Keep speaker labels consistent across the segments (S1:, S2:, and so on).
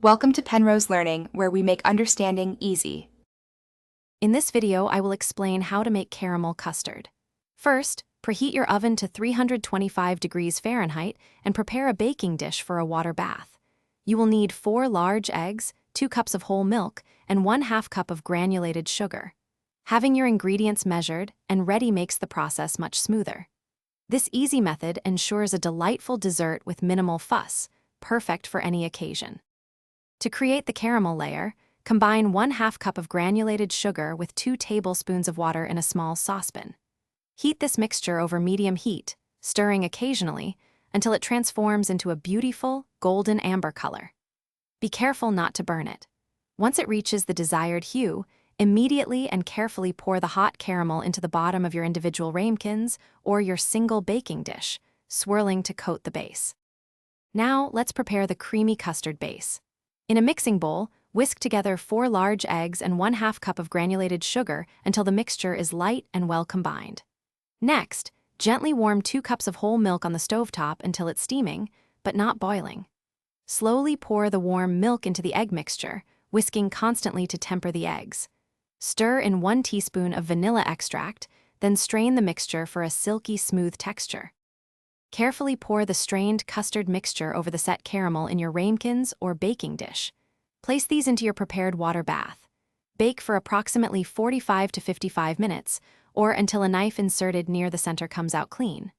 S1: Welcome to Penrose Learning, where we make understanding easy.
S2: In this video, I will explain how to make caramel custard. First, preheat your oven to 325 degrees Fahrenheit and prepare a baking dish for a water bath. You will need 4 large eggs, 2 cups of whole milk, and 1/2 cup of granulated sugar. Having your ingredients measured and ready makes the process much smoother. This easy method ensures a delightful dessert with minimal fuss, perfect for any occasion. To create the caramel layer, combine 1/2 cup of granulated sugar with 2 tablespoons of water in a small saucepan. Heat this mixture over medium heat, stirring occasionally, until it transforms into a beautiful, golden amber color. Be careful not to burn it. Once it reaches the desired hue, immediately and carefully pour the hot caramel into the bottom of your individual ramekins or your single baking dish, swirling to coat the base. Now, let's prepare the creamy custard base. In a mixing bowl, whisk together 4 large eggs and 1/2 cup of granulated sugar until the mixture is light and well combined. Next, gently warm 2 cups of whole milk on the stovetop until it's steaming, but not boiling. Slowly pour the warm milk into the egg mixture, whisking constantly to temper the eggs. Stir in 1 teaspoon of vanilla extract, then strain the mixture for a silky smooth texture. Carefully pour the strained custard mixture over the set caramel in your ramekins or baking dish. Place these into your prepared water bath. Bake for approximately 45 to 55 minutes, or until a knife inserted near the center comes out clean.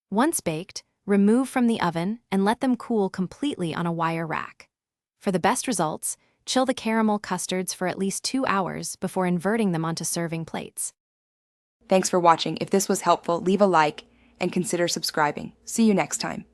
S2: Once baked, remove from the oven and let them cool completely on a wire rack. For the best results, chill the caramel custards for at least 2 hours before inverting them onto serving plates.
S1: Thanks for watching. If this was helpful, leave a like and consider subscribing. See you next time.